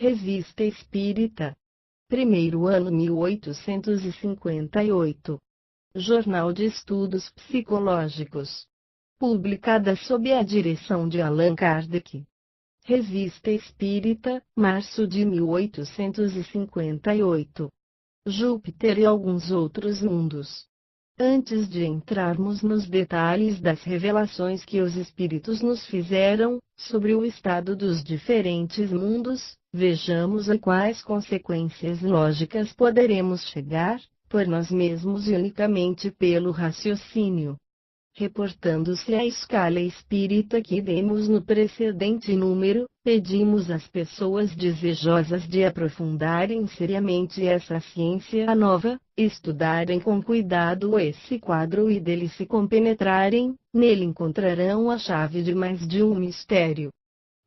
Revista Espírita. Primeiro ano 1858. Jornal de Estudos Psicológicos. Publicada sob a direção de Allan Kardec. Revista Espírita, março de 1858. Júpiter e alguns outros mundos. Antes de entrarmos nos detalhes das revelações que os espíritos nos fizeram sobre o estado dos diferentes mundos, vejamos a quais consequências lógicas poderemos chegar, por nós mesmos e unicamente pelo raciocínio. Reportando-se à escala espírita que demos no precedente número, pedimos às pessoas desejosas de aprofundarem seriamente essa ciência nova, estudarem com cuidado esse quadro e dele se compenetrarem, nele encontrarão a chave de mais de um mistério.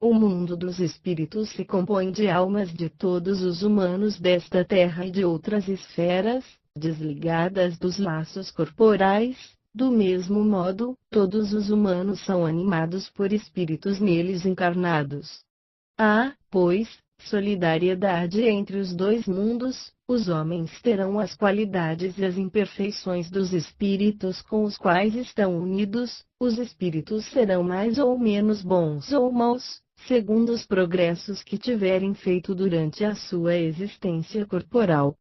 O mundo dos espíritos se compõe de almas de todos os humanos desta terra e de outras esferas, desligadas dos laços corporais. Do mesmo modo, todos os humanos são animados por espíritos neles encarnados. Há, pois, solidariedade entre os dois mundos, os homens terão as qualidades e as imperfeições dos espíritos com os quais estão unidos, os espíritos serão mais ou menos bons ou maus, segundo os progressos que tiverem feito durante a sua existência corporal.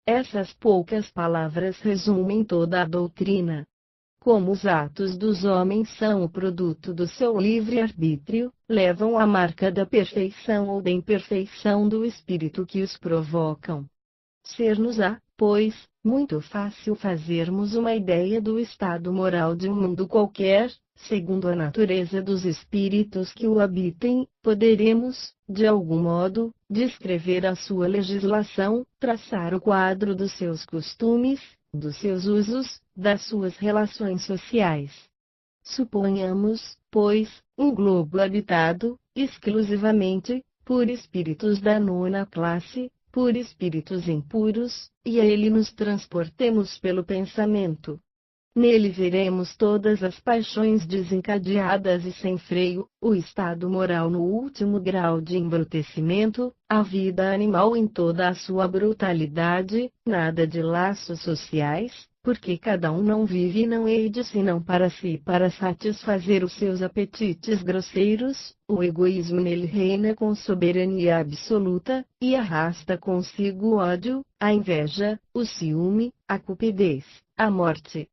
Essas poucas palavras resumem toda a doutrina. Como os atos dos homens são o produto do seu livre-arbítrio, levam a marca da perfeição ou da imperfeição do espírito que os provocam. Ser-nos-á, pois, muito fácil fazermos uma ideia do estado moral de um mundo qualquer, segundo a natureza dos espíritos que o habitem, poderemos, de algum modo, descrever a sua legislação, traçar o quadro dos seus costumes, dos seus usos, das suas relações sociais. Suponhamos, pois, um globo habitado, exclusivamente, por espíritos da nona classe, por espíritos impuros, e a ele nos transportemos pelo pensamento. Nele veremos todas as paixões desencadeadas e sem freio, o estado moral no último grau de embrutecimento, a vida animal em toda a sua brutalidade, nada de laços sociais, porque cada um não vive e não hede senão para si e para satisfazer os seus apetites grosseiros, o egoísmo nele reina com soberania absoluta, e arrasta consigo o ódio, a inveja, o ciúme, a cupidez, a morte.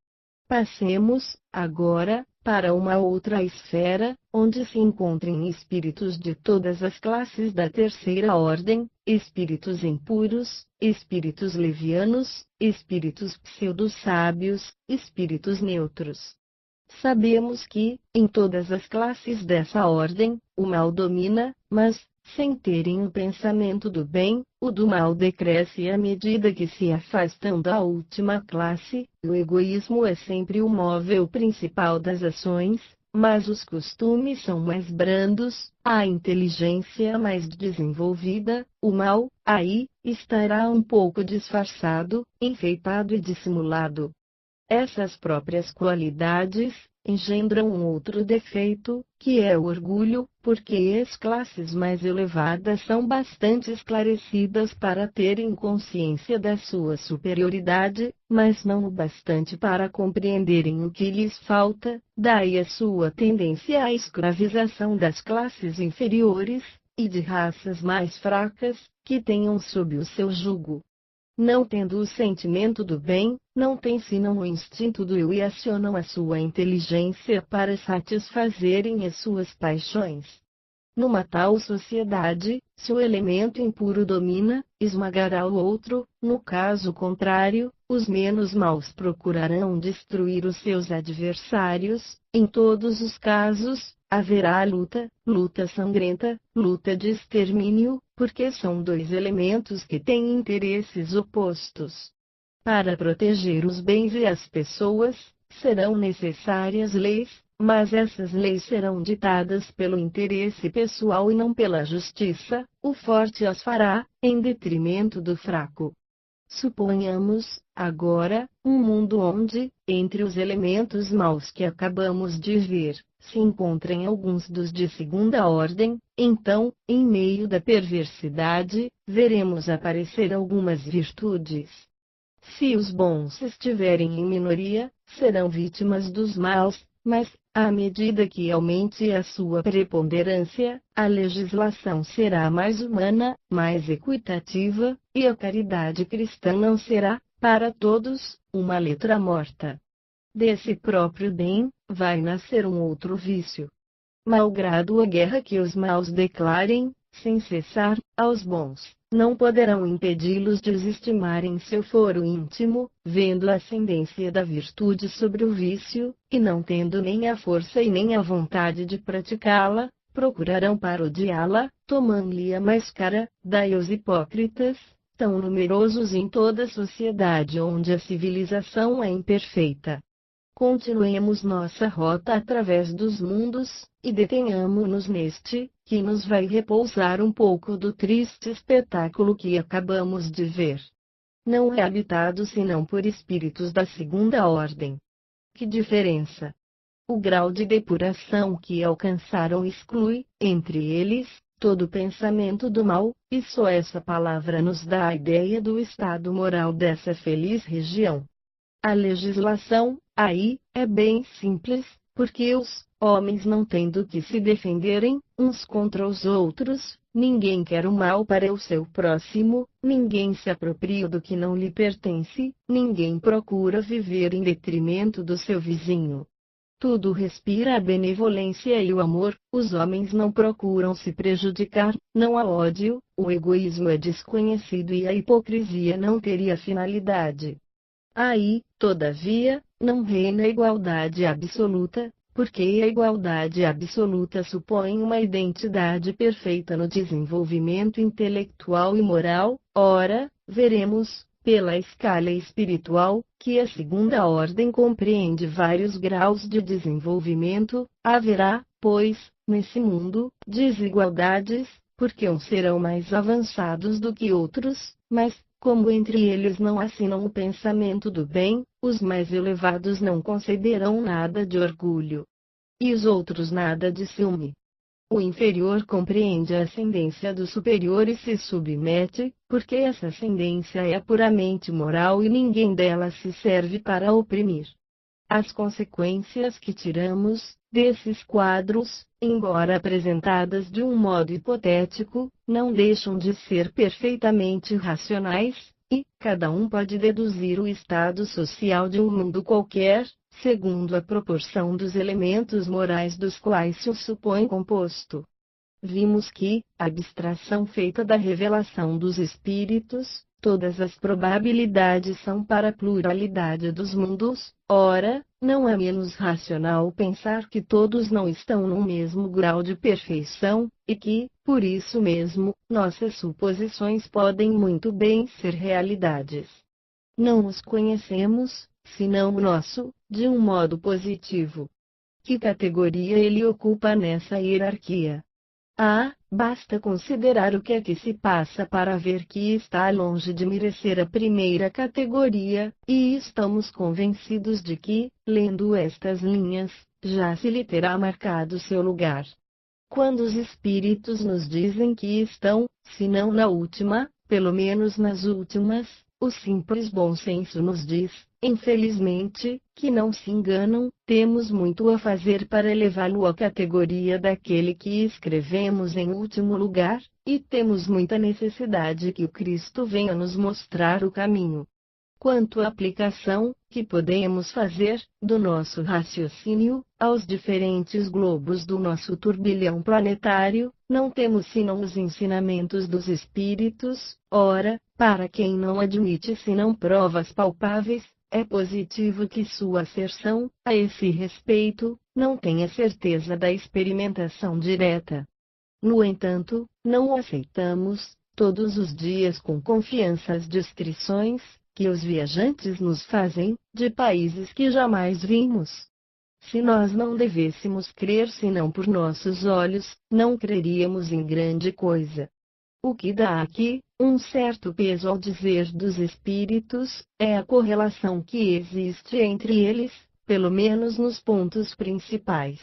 Passemos, agora, para uma outra esfera, onde se encontrem espíritos de todas as classes da terceira ordem, espíritos impuros, espíritos levianos, espíritos pseudo-sábios, espíritos neutros. Sabemos que, em todas as classes dessa ordem, o mal domina, mas, sem terem o pensamento do bem, o do mal decresce à medida que se afastam da última classe. O egoísmo é sempre o móvel principal das ações, mas os costumes são mais brandos, a inteligência mais desenvolvida, o mal, aí, estará um pouco disfarçado, enfeitado e dissimulado. Essas próprias qualidades engendram um outro defeito, que é o orgulho, porque as classes mais elevadas são bastante esclarecidas para terem consciência da sua superioridade, mas não o bastante para compreenderem o que lhes falta, daí a sua tendência à escravização das classes inferiores, e de raças mais fracas, que tenham sob o seu jugo. Não tendo o sentimento do bem, não têm senão o instinto do eu e acionam a sua inteligência para satisfazerem as suas paixões. Numa tal sociedade, se o elemento impuro domina, esmagará o outro, no caso contrário, os menos maus procurarão destruir os seus adversários. Em todos os casos, haverá luta, luta sangrenta, luta de extermínio, porque são dois elementos que têm interesses opostos. Para proteger os bens e as pessoas, serão necessárias leis, mas essas leis serão ditadas pelo interesse pessoal e não pela justiça. O forte as fará, em detrimento do fraco. Suponhamos, agora, um mundo onde, entre os elementos maus que acabamos de ver, se encontrem alguns dos de segunda ordem, então, em meio da perversidade, veremos aparecer algumas virtudes. Se os bons estiverem em minoria, serão vítimas dos maus, mas, à medida que aumente a sua preponderância, a legislação será mais humana, mais equitativa, e a caridade cristã não será, para todos, uma letra morta. Desse próprio bem, vai nascer um outro vício. Malgrado a guerra que os maus declarem, sem cessar, aos bons, não poderão impedi-los de estimarem seu foro íntimo, vendo a ascendência da virtude sobre o vício, e não tendo nem a força e nem a vontade de praticá-la, procurarão parodiá-la, tomando-lhe a máscara. Daí os hipócritas, tão numerosos em toda a sociedade onde a civilização é imperfeita. Continuemos nossa rota através dos mundos, e detenhamo-nos neste, que nos vai repousar um pouco do triste espetáculo que acabamos de ver. Não é habitado senão por espíritos da segunda ordem. Que diferença! O grau de depuração que alcançaram exclui, entre eles, todo pensamento do mal, e só essa palavra nos dá a ideia do estado moral dessa feliz região. A legislação, aí, é bem simples, porque os homens não têm do que se defenderem, uns contra os outros, ninguém quer o mal para o seu próximo, ninguém se apropria do que não lhe pertence, ninguém procura viver em detrimento do seu vizinho. Tudo respira a benevolência e o amor, os homens não procuram se prejudicar, não há ódio, o egoísmo é desconhecido e a hipocrisia não teria finalidade. Aí, todavia, não reina a igualdade absoluta, porque a igualdade absoluta supõe uma identidade perfeita no desenvolvimento intelectual e moral. Ora, veremos, pela escala espiritual, que a segunda ordem compreende vários graus de desenvolvimento. Haverá, pois, nesse mundo, desigualdades, porque uns serão mais avançados do que outros, mas, como entre eles não assinam o pensamento do bem, os mais elevados não conceberão nada de orgulho. E os outros nada de ciúme. O inferior compreende a ascendência do superior e se submete, porque essa ascendência é puramente moral e ninguém dela se serve para oprimir. As consequências que tiramos desses quadros, embora apresentadas de um modo hipotético, não deixam de ser perfeitamente racionais, e cada um pode deduzir o estado social de um mundo qualquer, segundo a proporção dos elementos morais dos quais se o supõe composto. Vimos que, a abstração feita da revelação dos espíritos, todas as probabilidades são para a pluralidade dos mundos. Ora, não é menos racional pensar que todos não estão no mesmo grau de perfeição, e que, por isso mesmo, nossas suposições podem muito bem ser realidades. Não os conhecemos, senão o nosso, de um modo positivo. Que categoria ele ocupa nessa hierarquia? Basta considerar o que aqui se passa para ver que está longe de merecer a primeira categoria, e estamos convencidos de que, lendo estas linhas, já se lhe terá marcado seu lugar. Quando os espíritos nos dizem que estão, se não na última, pelo menos nas últimas, o simples bom senso nos diz, infelizmente, que não se enganam. Temos muito a fazer para elevá-lo à categoria daquele que escrevemos em último lugar, e temos muita necessidade que o Cristo venha nos mostrar o caminho. Quanto à aplicação que podemos fazer do nosso raciocínio aos diferentes globos do nosso turbilhão planetário, não temos senão os ensinamentos dos espíritos. Ora, para quem não admite senão provas palpáveis, é positivo que sua asserção, a esse respeito, não tenha certeza da experimentação direta. No entanto, não o aceitamos, todos os dias com confiança as descrições que os viajantes nos fazem, de países que jamais vimos. Se nós não devêssemos crer senão por nossos olhos, não creríamos em grande coisa. O que dá aqui um certo peso ao dizer dos espíritos é a correlação que existe entre eles, pelo menos nos pontos principais.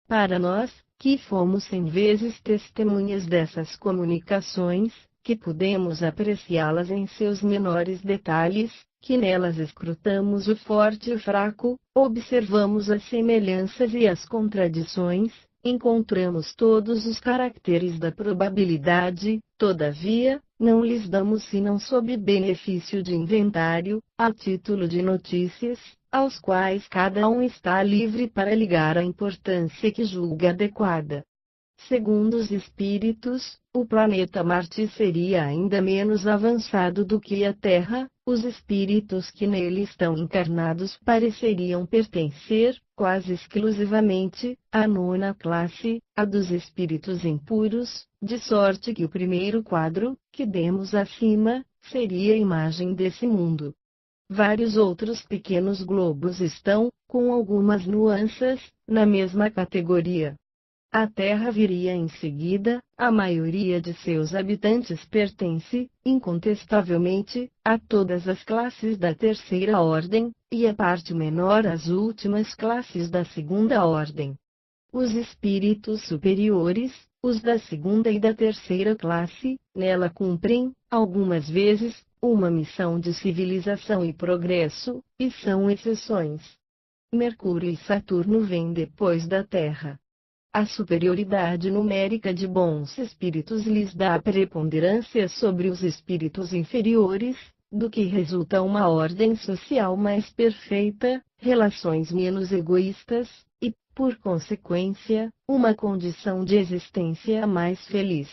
Para nós, que fomos 100 vezes testemunhas dessas comunicações, que podemos apreciá-las em seus menores detalhes, que nelas escrutamos o forte e o fraco, observamos as semelhanças e as contradições, encontramos todos os caracteres da probabilidade, todavia, não lhes damos senão sob benefício de inventário, a título de notícias, aos quais cada um está livre para ligar a importância que julga adequada. Segundo os espíritos, o planeta Marte seria ainda menos avançado do que a Terra, os espíritos que nele estão encarnados pareceriam pertencer, quase exclusivamente, à nona classe, a dos espíritos impuros, de sorte que o primeiro quadro, que demos acima, seria a imagem desse mundo. Vários outros pequenos globos estão, com algumas nuances, na mesma categoria. A Terra viria em seguida, a maioria de seus habitantes pertence, incontestavelmente, a todas as classes da terceira ordem, e a parte menor às últimas classes da segunda ordem. Os espíritos superiores, os da segunda e da terceira classe, nela cumprem, algumas vezes, uma missão de civilização e progresso, e são exceções. Mercúrio e Saturno vêm depois da Terra. A superioridade numérica de bons espíritos lhes dá preponderância sobre os espíritos inferiores, do que resulta uma ordem social mais perfeita, relações menos egoístas, e, por consequência, uma condição de existência mais feliz.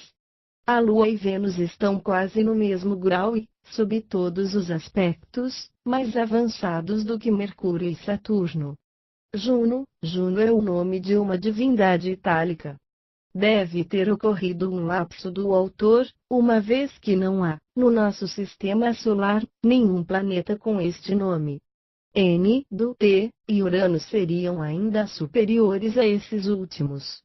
A Lua e Vênus estão quase no mesmo grau e, sob todos os aspectos, mais avançados do que Mercúrio e Saturno. Juno é o nome de uma divindade itálica. Deve ter ocorrido um lapso do autor, uma vez que não há, no nosso sistema solar, nenhum planeta com este nome. N do T e Urano seriam ainda superiores a esses últimos.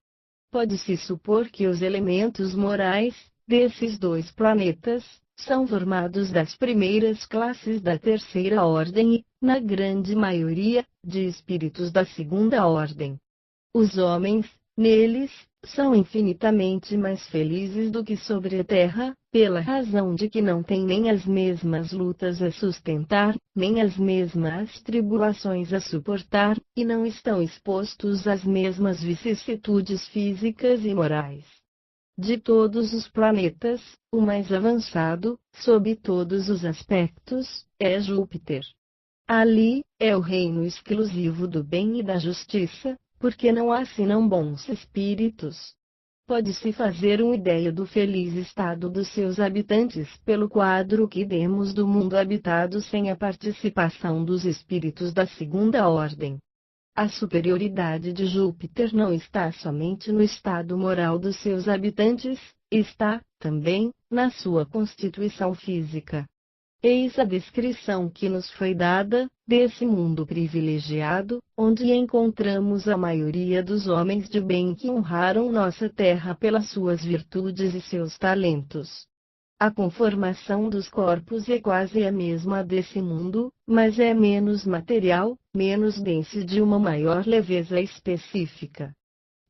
Pode-se supor que os elementos morais desses dois planetas são formados das primeiras classes da terceira ordem e, na grande maioria, de espíritos da segunda ordem. Os homens, neles, são infinitamente mais felizes do que sobre a Terra, pela razão de que não têm nem as mesmas lutas a sustentar, nem as mesmas tribulações a suportar, e não estão expostos às mesmas vicissitudes físicas e morais. De todos os planetas, o mais avançado, sob todos os aspectos, é Júpiter. Ali, é o reino exclusivo do bem e da justiça, porque não há senão bons espíritos. Pode-se fazer uma ideia do feliz estado dos seus habitantes pelo quadro que demos do mundo habitado sem a participação dos espíritos da segunda ordem. A superioridade de Júpiter não está somente no estado moral dos seus habitantes, está, também, na sua constituição física. Eis a descrição que nos foi dada, desse mundo privilegiado, onde encontramos a maioria dos homens de bem que honraram nossa terra pelas suas virtudes e seus talentos. A conformação dos corpos é quase a mesma desse mundo, mas é menos material, menos densa e de uma maior leveza específica.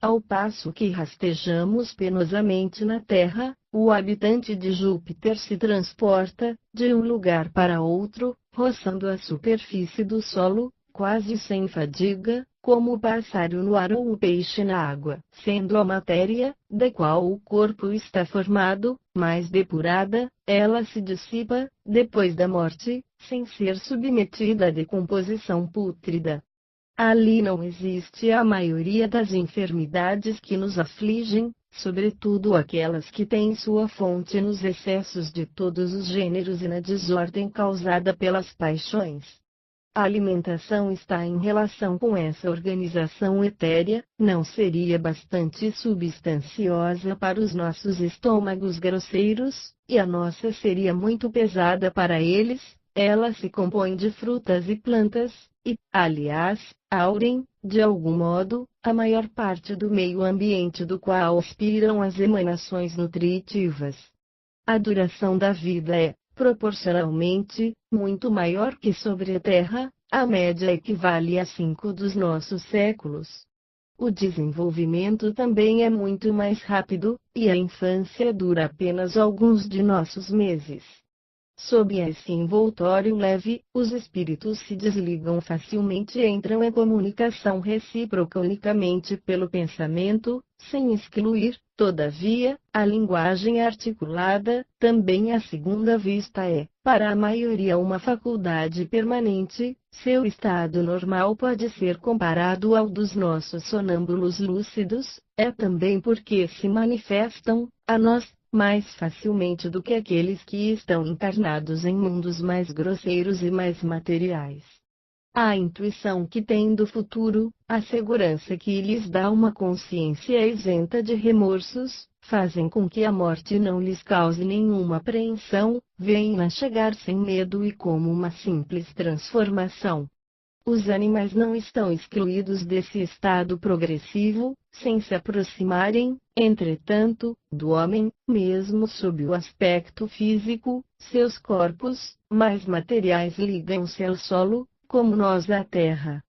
Ao passo que rastejamos penosamente na Terra, o habitante de Júpiter se transporta, de um lugar para outro, roçando a superfície do solo, quase sem fadiga, como o pássaro no ar ou o peixe na água, sendo a matéria, da qual o corpo está formado, mais depurada, ela se dissipa, depois da morte, sem ser submetida à decomposição pútrida. Ali não existe a maioria das enfermidades que nos afligem, sobretudo aquelas que têm sua fonte nos excessos de todos os gêneros e na desordem causada pelas paixões. A alimentação está em relação com essa organização etérea, não seria bastante substanciosa para os nossos estômagos grosseiros, e a nossa seria muito pesada para eles. Ela se compõe de frutas e plantas, e, aliás, aurem, de algum modo, a maior parte do meio ambiente do qual aspiram as emanações nutritivas. A duração da vida é, proporcionalmente, muito maior que sobre a Terra, a média equivale a 5 dos nossos séculos. O desenvolvimento também é muito mais rápido, e a infância dura apenas alguns de nossos meses. Sob esse envoltório leve, os espíritos se desligam facilmente e entram em comunicação recíproca unicamente pelo pensamento, sem excluir, todavia, a linguagem articulada. Também à segunda vista é, para a maioria, uma faculdade permanente. Seu estado normal pode ser comparado ao dos nossos sonâmbulos lúcidos, é também porque se manifestam, a nós, mais facilmente do que aqueles que estão encarnados em mundos mais grosseiros e mais materiais. A intuição que têm do futuro, a segurança que lhes dá uma consciência isenta de remorsos, fazem com que a morte não lhes cause nenhuma apreensão, veem-na chegar sem medo e como uma simples transformação. Os animais não estão excluídos desse estado progressivo, sem se aproximarem, entretanto, do homem, mesmo sob o aspecto físico. Seus corpos, mais materiais, ligam-se ao solo, como nós à terra.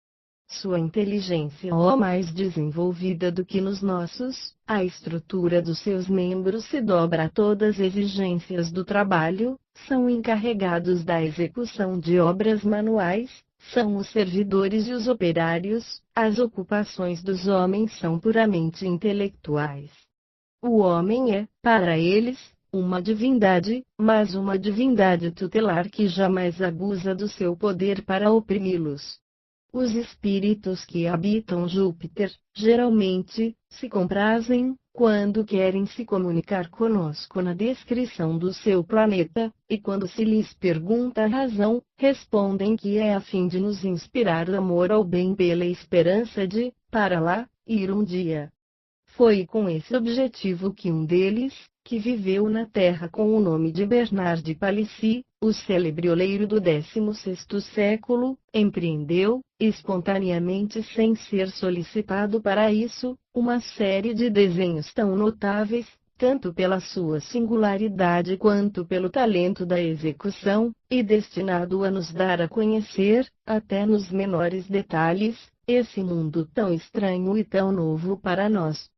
Sua inteligência é mais desenvolvida do que nos nossos, a estrutura dos seus membros se dobra a todas as exigências do trabalho, são encarregados da execução de obras manuais. São os servidores e os operários. As ocupações dos homens são puramente intelectuais. O homem é, para eles, uma divindade, mas uma divindade tutelar que jamais abusa do seu poder para oprimi-los. Os espíritos que habitam Júpiter, geralmente, se comprazem, quando querem se comunicar conosco na descrição do seu planeta, e quando se lhes pergunta a razão, respondem que é a fim de nos inspirar amor ao bem pela esperança de, para lá, ir um dia. Foi com esse objetivo que um deles, que viveu na Terra com o nome de Bernard de Palissy, o célebre oleiro do 16º século, empreendeu, espontaneamente sem ser solicitado para isso, uma série de desenhos tão notáveis, tanto pela sua singularidade quanto pelo talento da execução, e destinado a nos dar a conhecer, até nos menores detalhes, esse mundo tão estranho e tão novo para nós.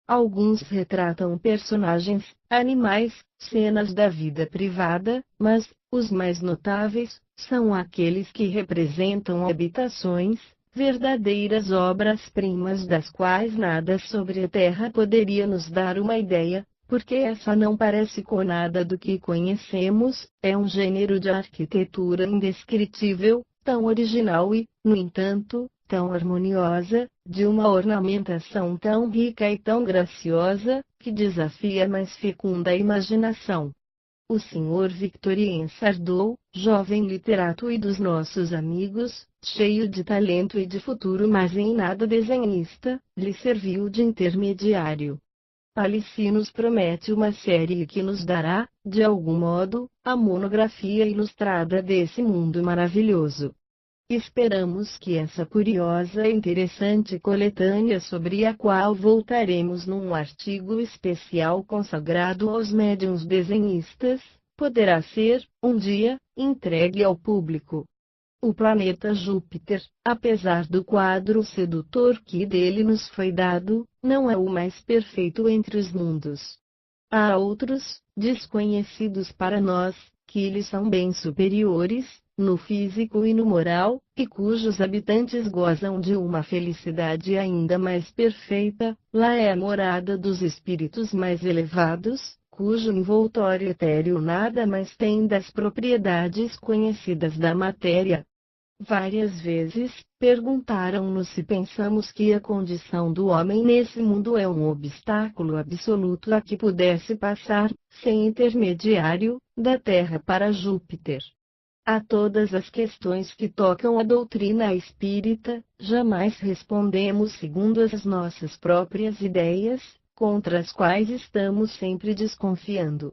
Alguns retratam personagens, animais, cenas da vida privada, mas, os mais notáveis, são aqueles que representam habitações, verdadeiras obras-primas das quais nada sobre a Terra poderia nos dar uma ideia, porque essa não parece com nada do que conhecemos, é um gênero de arquitetura indescritível, tão original e, no entanto, tão harmoniosa, de uma ornamentação tão rica e tão graciosa, que desafia a mais fecunda imaginação. O Sr. Victorien Sardou, jovem literato e dos nossos amigos, cheio de talento e de futuro mas em nada desenhista, lhe serviu de intermediário. Palissy nos promete uma série que nos dará, de algum modo, a monografia ilustrada desse mundo maravilhoso. Esperamos que essa curiosa e interessante coletânea, sobre a qual voltaremos num artigo especial consagrado aos médiuns desenhistas, poderá ser, um dia, entregue ao público. O planeta Júpiter, apesar do quadro sedutor que dele nos foi dado, não é o mais perfeito entre os mundos. Há outros, desconhecidos para nós, que lhe são bem superiores, no físico e no moral, e cujos habitantes gozam de uma felicidade ainda mais perfeita. Lá é a morada dos espíritos mais elevados, cujo envoltório etéreo nada mais tem das propriedades conhecidas da matéria. Várias vezes, perguntaram-nos se pensamos que a condição do homem nesse mundo é um obstáculo absoluto a que pudesse passar, sem intermediário, da Terra para Júpiter. A todas as questões que tocam a doutrina espírita, jamais respondemos segundo as nossas próprias ideias, contra as quais estamos sempre desconfiando.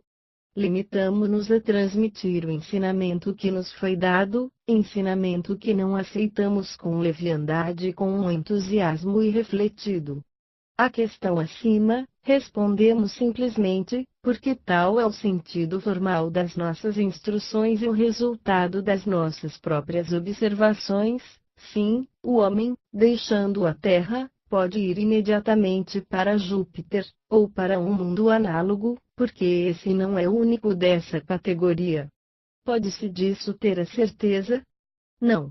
Limitamo-nos a transmitir o ensinamento que nos foi dado, ensinamento que não aceitamos com leviandade e com um entusiasmo irrefletido. À questão acima, respondemos simplesmente, porque tal é o sentido formal das nossas instruções e o resultado das nossas próprias observações. Sim, o homem, deixando a Terra, pode ir imediatamente para Júpiter, ou para um mundo análogo, porque esse não é o único dessa categoria. Pode-se disso ter a certeza? Não.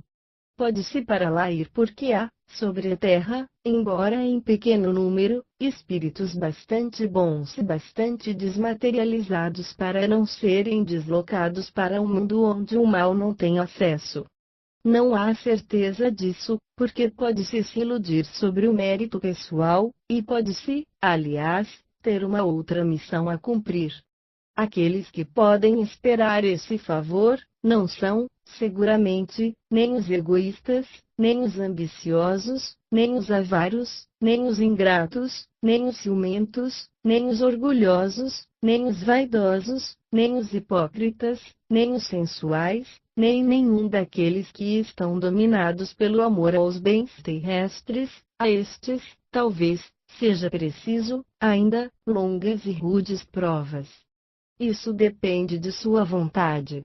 Pode-se para lá ir porque há, sobre a Terra, embora em pequeno número, espíritos bastante bons e bastante desmaterializados para não serem deslocados para um mundo onde o mal não tem acesso. Não há certeza disso, porque pode-se se iludir sobre o mérito pessoal, e pode-se, aliás, ter uma outra missão a cumprir. Aqueles que podem esperar esse favor, não são, seguramente, nem os egoístas, nem os ambiciosos, nem os avaros, nem os ingratos, nem os ciumentos, nem os orgulhosos, nem os vaidosos, nem os hipócritas, nem os sensuais, nem nenhum daqueles que estão dominados pelo amor aos bens terrestres. A estes, talvez, seja preciso, ainda, longas e rudes provas. Isso depende de sua vontade.